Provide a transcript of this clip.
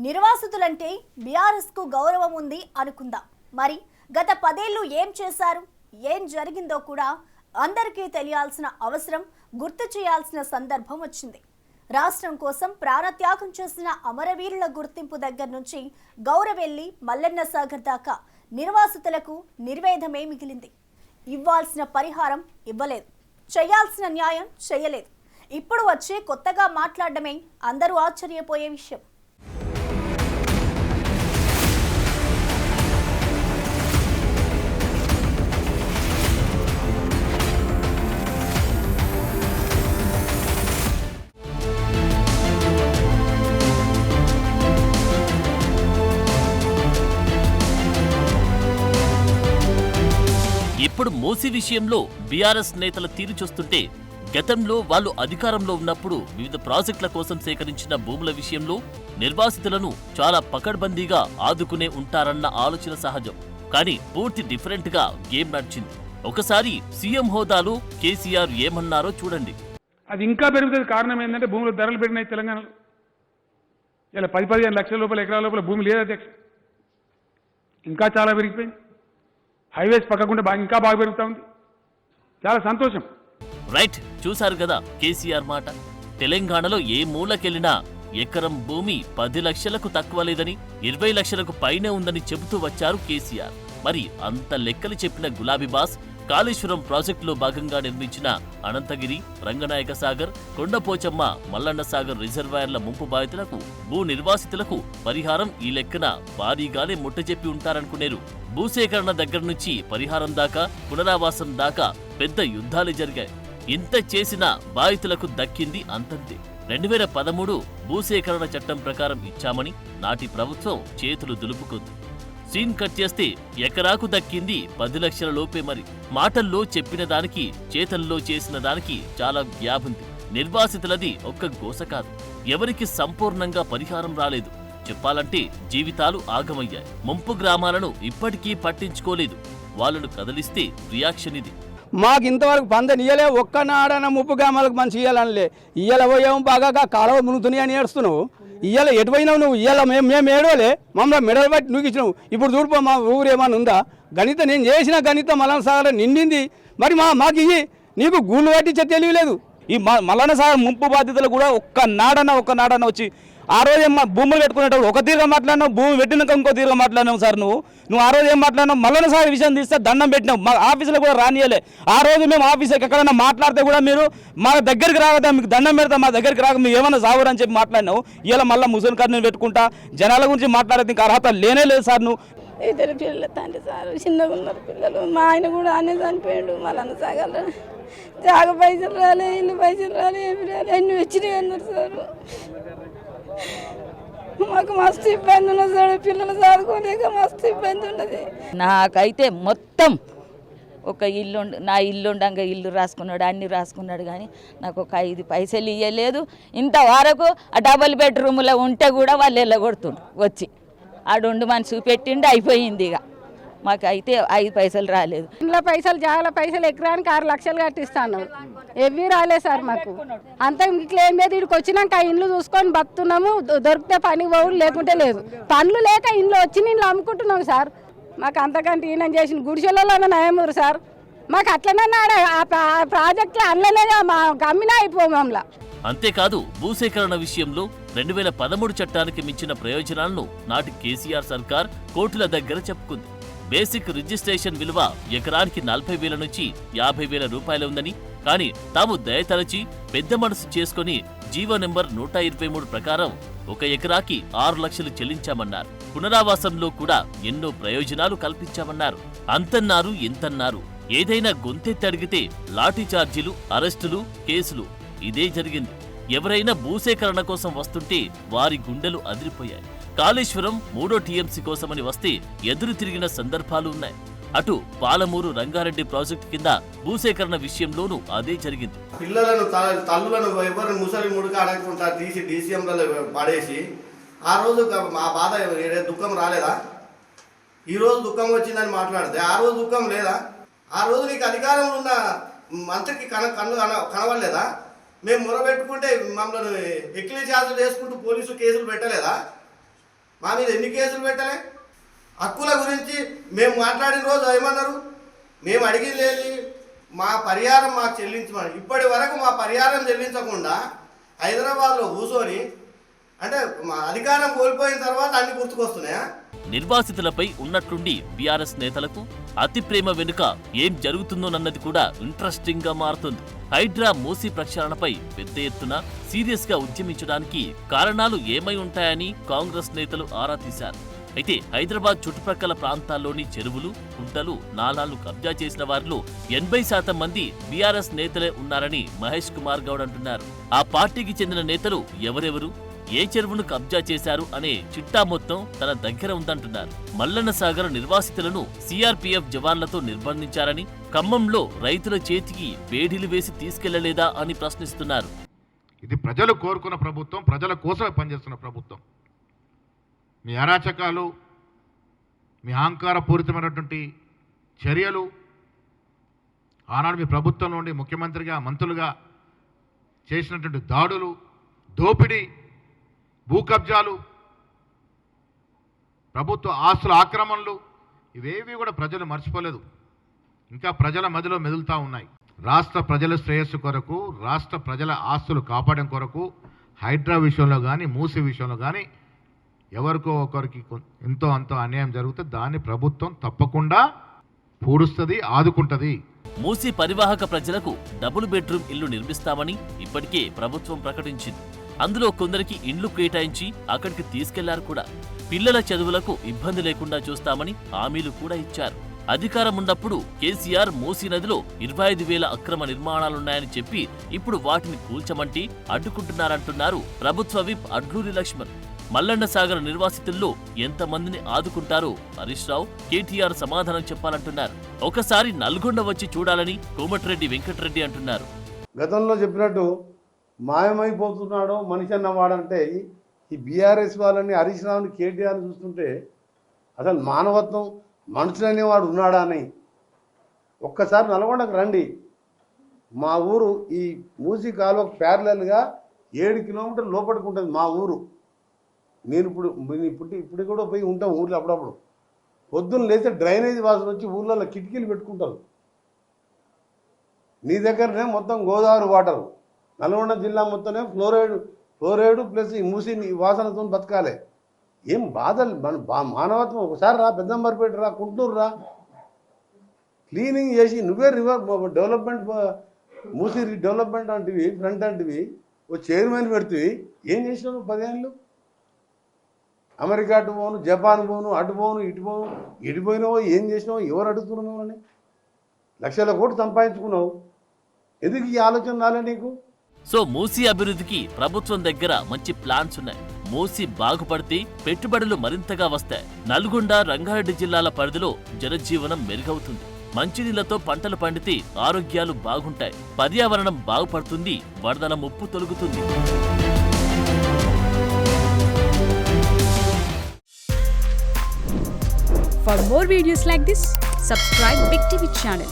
నిర్వాసితులంటే బీఆర్ఎస్కు గౌరవం ఉంది అనుకుందాం. మరి గత 10 ఏళ్లు ఏం చేశారు, ఏం జరిగిందో కూడా అందరికీ తెలియాల్సిన అవసరం, గుర్తు చేయాల్సిన సందర్భం వచ్చింది. రాష్ట్రం కోసం ప్రాణత్యాగం చేసిన అమరవీరుల గుర్తింపు దగ్గర నుంచి గౌరవెల్లి మల్లన్న సాగర్ దాకా నిర్వాసితులకు నిర్వేదమే మిగిలింది. ఇవ్వాల్సిన పరిహారం ఇవ్వలేదు, చేయాల్సిన న్యాయం చేయలేదు. ఇప్పుడు వచ్చి కొత్తగా మాట్లాడడమే అందరూ ఆశ్చర్యపోయే విషయం. ఇప్పుడు మూసీ విషయంలో బీఆర్ఎస్ నేతల తీరు చూస్తుంటే గతంలో వాళ్ళు అధికారంలో ఉన్నప్పుడు వివిధ ప్రాజెక్టుల కోసం సేకరించిన భూముల విషయంలో నిర్వాసితులను చాలా పకడ్బందీగా ఆదుకునే ఉంటారన్న ఆలోచన సహజం. కానీ పూర్తి డిఫరెంట్ గా గేమ్ నడిచింది. ఒకసారి సీఎం హోదాలో కేసీఆర్ ఏమన్నారో చూడండి. అది ఇంకా పెరుగుతుంది. కారణం ఏంటంటే భూముల ధరలు పెరిగినాయి తెలంగాణలో. ఇలా 10-15 లక్షల రూపాయల ఎకరాల లోపల భూమి లేదు అధ్యక్ష. ఇంకా చాలా పెరిగిపోయింది. హైవేస్ పక్కకుండా ఇంకా బాగా పెరుగుతూ ఉంది. చాలా సంతోషం. రైట్, చూశారు కదా కేసీఆర్ మాట. తెలంగాణలో ఏ మూలకెళ్లినా ఎకరం భూమి 10 లక్షలకు తక్కువ లేదని, 20 లక్షలకు పైనే ఉందని చెబుతూ వచ్చారు కేసీఆర్. మరి అంత లెక్కలు చెప్పిన గులాబీ బాస్ కాళేశ్వరం ప్రాజెక్టులో భాగంగా నిర్మించిన అనంతగిరి, రంగనాయక సాగర్, కొండపోచమ్మ, మల్లన్న సాగర్ రిజర్వాయర్ల ముంపు బాధితులకు, భూ నిర్వాసితులకు పరిహారం ఈ లెక్కన భారీగానే ముట్టజెప్పి ఉంటారనుకునేరు. భూసేకరణ దగ్గర నుంచి పరిహారం దాకా, పునరావాసం దాకా పెద్ద యుద్ధాలు జరిగాయి. ఇంత చేసినా బాధితులకు దక్కింది అంతంతే. 2013 భూసేకరణ చట్టం ప్రకారం ఇచ్చామని నాటి ప్రభుత్వం చేతులు దులుపుకుంది. సీన్ కట్ చేస్తే ఎకరాకు దక్కింది 10 లక్షల లోపే. మరి మాటల్లో చెప్పిన దానికి, చేతల్లో చేసిన దానికి చాలా గ్యాప్ ఉంది. నిర్వాసితులది ఒక్క గోస కాదు. ఎవరికి సంపూర్ణంగా పరిహారం రాలేదు. చెప్పాలంటే జీవితాలు ఆగమయ్యాయి. ముంపు గ్రామాలను ఇప్పటికీ పట్టించుకోలేదు. వాళ్ళను కదిలిస్తే రియాక్షన్ ఇది. మాకు ఇంతవరకు పందని ఇయ్యలే, ఒక్కనాడన ముప్పు గ్రామాలకు మంచి ఇయ్యాలనిలే. ఇయ్యాల పోయాము బాగా కాలువ మునుగుతున్నాయి అని ఏడుస్తున్నావు. ఇయ్యాల ఎటుపోయినావు నువ్వు? ఇయ్యాల మేము ఏడవలే, మమ్మల్ని మెడలు పట్టి నువ్వు ఇచ్చినావు. ఇప్పుడు చూడిపో మా ఊరు ఏమన్నా ఉందా? గణిత నేను చేసిన గణిత మల్లన్న సాగర్ నిండింది. మరి మాకు ఇయ్యి, నీకు గూళ్ళు పట్టించే తెలియలేదు. ఈ మల్లన్న సాగర్ ముంపు బాధ్యతలు కూడా ఒక్కనాడన వచ్చి ఆ రోజు ఏం భూములు పెట్టుకునేటప్పుడు ఒక తీరుగా మాట్లాడినావు, భూమి పెట్టినాక ఇంకో తీరుగా మాట్లాడినావు సార్. నువ్వు ఆ రోజు ఏం మాట్లాడినావు? మల్లన్న సాగర్ విషయం తీస్తే దండం పెట్టినావు. మా ఆఫీసులో కూడా రానియలే. ఆ రోజు మేము ఆఫీసుకి ఎక్కడైనా మాట్లాడితే కూడా మీరు మా దగ్గరికి రాగదా, మీకు దండం పెడతా, మా దగ్గరికి రాక మీరు ఏమన్నా సాగురు అని చెప్పి మాట్లాడినావు. ఇలా మళ్ళీ ముసలి కార్ని పెట్టుకుంటా జనాల గురించి మాట్లాడేది ఇంకా అర్హత లేనే లేదు సార్. నువ్వు 2 పిల్లల తండ్రి సార్, చిన్నగా ఉన్నారు పిల్లలు. మా ఆయన కూడా అన్నీ చనిపోయాడు. మల్లన్న సాగర్లో జాగ పైసలు రాలే, ఇల్లు పైసలు రాలే, ఏమి రాలే, అన్ని వచ్చినాయి అన్నారు సార్. మాకు మస్తు ఇబ్బంది ఉన్నది సార్. పిల్లలు చదువుకోలేక మస్తు ఇబ్బంది ఉన్నది. నాకైతే మొత్తం ఒక నా ఇల్లు ఉండగా ఇల్లు రాసుకున్నాడు, అన్ని రాసుకున్నాడు. కానీ నాకు ఒక 5 పైసలు ఇవ్వలేదు. ఇంతవరకు ఆ డబుల్ బెడ్రూమ్లో ఉంటే కూడా వాళ్ళు వెళ్ళగొడుతుండ్రు వచ్చి. ఆడుండు మనిషి చూపెట్టిండు, అయిపోయింది. ఇక మాకైతే 5 పైసలు రాలేదు. ఇంట్లో పైసలు, జాగల పైసలు ఎకరానికి 6 లక్షలు కట్టిస్తాను. ఎవ్వి రాలేదు సార్ మాకు. అంతా ఇట్లా ఏం లేదు. ఇక్కడికి వచ్చినాక ఇండ్లు చూసుకొని బతున్నాము. దొరికితే పనికి పోవు, లేకుంటే లేదు. పనులు లేక ఇండ్లు వచ్చి ఇండ్లు అమ్ముకుంటున్నాం సార్. మాకు అంతకంటే ఈయన చేసిన గుడిసెలలో నయమూరు సార్. మాకు అట్లనే ప్రాజెక్టులు అనలేదా, మా గమ్మినా అయిపోమలా. అంతేకాదు, భూసేకరణ విషయంలో 2013 చట్టానికి మించిన ప్రయోజనాలను నాటి కేసీఆర్ సర్కార్ కోర్టుల దగ్గర చెప్పుకుంది. బేసిక్ రిజిస్ట్రేషన్ విలువ ఎకరానికి 40,000 నుంచి 50,000 రూపాయలు ఉందని, కానీ తాము దయతలచి పెద్ద మనసు చేసుకుని జీవో నెంబర్ 123 ప్రకారం 1 ఎకరాకి 6 లక్షలు చెల్లించామన్నారు. పునరావాసంలో కూడా ఎన్నో ప్రయోజనాలు కల్పించామన్నారు. అంతన్నారు ఇంతన్నారు. ఏదైనా గొంతెత్తి అడిగితే లాఠీ చార్జీలు, అరెస్టులు, కేసులు. ఇదే జరిగింది. ఎవరైనా భూసేకరణ కోసం వస్తుంటే వారి గుండెలు అదిరిపోయాయి. కాళేశ్వరం 3వ టీఎంసీ కోసమని వస్తే ఎదురు తిరిగిన సందర్భాలు ఉన్నాయి. అటు పాలమూరు రంగారెడ్డి ప్రాజెక్టు కింద భూసేకరణ విషయంలోనూ అదే జరిగింది. పిల్లలను తల్లులను ఎవరు ముసలి ముడుక అడగకుండా తీసి డీసీఎంలలో పడేసి ఆ రోజు మా బాధ దుఃఖం రాలేదా? ఈరోజు దుఃఖం వచ్చిందని మాట్లాడితే ఆ రోజు దుఃఖం లేదా? ఆ రోజు నీకు అధికారంలో ఉన్న మంత్రికి కనవలేదా? మేము మొరబెట్టుకుంటే మమ్మల్ని ఎక్కిలి ఛార్జీలు వేసుకుంటూ పోలీసు కేసులు పెట్టలేదా? మా మీద ఎన్ని కేసులు పెట్టలే? హక్కుల గురించి మేము మాట్లాడిన రోజు ఏమన్నారు? మేము అడిగింది ఏంటి? మా పరిహారం మాకు చెల్లించమని. ఇప్పటి వరకు మా పరిహారం చెల్లించకుండా హైదరాబాద్లో కూర్చొని, అంటే మా అధికారం కోల్పోయిన తర్వాత అన్ని గుర్తుకొస్తున్నాయా? నిర్వాసితులపై ఉన్నట్టుండి బీఆర్ఎస్ నేతలకు అతి ప్రేమ వెనుక ఏం జరుగుతుందోనన్నది కూడా ఇంట్రెస్టింగ్ గా మారుతుంది. హైడ్రా మూసీ ప్రక్షాళనపై పెద్ద ఎత్తున సీరియస్ గా ఉద్యమించడానికి కారణాలు ఏమై ఉంటాయని కాంగ్రెస్ నేతలు ఆరా తీశారు. అయితే హైదరాబాద్ చుట్టుప్రక్కల ప్రాంతాల్లోని చెరువులు, కుంటలు, నాలాలు కబ్జా చేసిన వారిలో 80% మంది బీఆర్ఎస్ నేతలే ఉన్నారని మహేష్ కుమార్ గౌడ్ అంటున్నారు. ఆ పార్టీకి చెందిన నేతలు ఎవరెవరు, ఏ చెరువును కబ్జా చేశారు అనే చిట్టా మొత్తం తన దగ్గర ఉందంటున్నారు. మల్లన్న సాగర్ నిర్వాసితులను సిఆర్పీఎఫ్ జవాన్లతో నిర్బంధించారని, ఖమ్మంలో రైతుల చేతికి వేడిలు వేసి తీసుకెళ్లలేదా అని ప్రశ్నిస్తున్నారు. ఇది ప్రజలు కోరుకున్న ప్రభుత్వం, ప్రజల కోసమే పనిచేస్తున్న ప్రభుత్వం. మీ అరాచకాలు, మీ అహంకారపూరితమైనటువంటి చర్యలు, ఆనాడు మీ ప్రభుత్వం నుండి ముఖ్యమంత్రిగా, మంత్రులుగా చేసినటువంటి దాడులు, దోపిడీ, భూ కబ్జాలు, ప్రభుత్వ ఆస్తుల ఆక్రమణలు, ఇవేవి కూడా ప్రజలు మర్చిపోలేదు. ఇంకా ప్రజల మధ్యలో మెదులుతూ ఉన్నాయి. రాష్ట్ర ప్రజల శ్రేయస్సు కొరకు, రాష్ట్ర ప్రజల ఆస్తులు కాపాడడం కొరకు హైడ్రా విషయంలో కానీ, మూసీ విషయంలో కానీ ఎవరికో ఒకరికి ఎంతో అంతో అన్యాయం జరిగితే దాన్ని ప్రభుత్వం తప్పకుండా పూడుస్తుంది, ఆదుకుంటుంది. మూసీ పరివాహక ప్రజలకు డబుల్ బెడ్రూమ్ ఇల్లు నిర్మిస్తామని ఇప్పటికే ప్రభుత్వం ప్రకటించింది. అందులో కొందరికి ఇండ్లు కేటాయించి అక్కడికి తీసుకెళ్లారు కూడా. పిల్లల చదువులకు ఇబ్బంది లేకుండా చూస్తామని హామీలు కూడా ఇచ్చారు. అధికారం ఉన్నప్పుడు కేసీఆర్ మూసీ నదిలో 25,000 అక్రమ నిర్మాణాలున్నాయని చెప్పి ఇప్పుడు వాటిని కూల్చమంటే అడ్డుకుంటున్నారంటున్నారు ప్రభుత్వ విప్ అడ్లూరి లక్ష్మణ్. మల్లన్న సాగర్ నిర్వాసితుల్లో ఎంతమందిని ఆదుకుంటారో హరీష్ రావు, కేటీఆర్ సమాధానం చెప్పాలంటున్నారు. ఒకసారి నల్గొండ వచ్చి చూడాలని కోమటిరెడ్డి వెంకటరెడ్డి అంటున్నారు. గతంలో చెప్పినట్టు మాయమైపోతున్నాడో మనిషి అన్నవాడంటే ఈ బీఆర్ఎస్ వాళ్ళని, హరీష్ రావుని, కేటీఆర్ చూస్తుంటే అసలు మానవత్వం, మనుషులనేవాడు ఉన్నాడా అని. ఒక్కసారి నల్గొండకు రండి. మా ఊరు ఈ మూసీ కాలువకు ప్యారలల్గా 7 కిలోమీటర్ల లోపలికి ఉంటుంది మా ఊరు. నేను ఇప్పుడు కూడా పోయి ఉంటాం ఊర్లో అప్పుడప్పుడు. పొద్దున్న లేస్తే డ్రైనేజ్ వాసన వచ్చి ఊళ్ళల్లో కిటికీలు పెట్టుకుంటారు. నీ దగ్గరనే మొత్తం గోదావరి వాటర్, నల్గొండ జిల్లా మొత్తమే ఫ్లోరైడ్ ప్లస్ ఈ మూసి వాసనతో బతకాలి. ఏం బాధలు మన మానవత్వం. ఒకసారి రా, పెద్దంబర్పేట రా, గుంటూరు రా, క్లీనింగ్ చేసి నువ్వే రివర్ డెవలప్మెంట్, మూసి డెవలప్మెంట్ అంటివి, ఫ్రంట్ అంటివి, ఓ చైర్మన్ పెడుతుంది. ఏం చేసినావు 10 ఏళ్ళు? అమెరికా అటు పోను, జపాన్ పోను, అటు పోను, ఇటు పోను, ఇటుపోయినావో ఏం చేసినావో ఎవరు అడుగుతున్నావు అని. లక్షల కోట్లు సంపాదించుకున్నావు. ఎందుకు ఈ ఆలోచన రాలే నీకు? సో మూసీ అభివృద్ధికి ప్రభుత్వం దగ్గర మంచి ప్లాన్స్ ఉన్నాయి. మూసీ బాగుపడితే పెట్టుబడులు మరింతగా వస్తాయి. నల్గొండ, రంగారెడ్డి జిల్లాల పరిధిలో జనజీవనం మెరుగవుతుంది. మంచినీళ్లతో పంటలు పండితే ఆరోగ్యాలు బాగుంటాయి, పర్యావరణం బాగుపడుతుంది, వరదల ముప్పు తొలగుతుంది. For more videos like this, subscribe Big TV channel.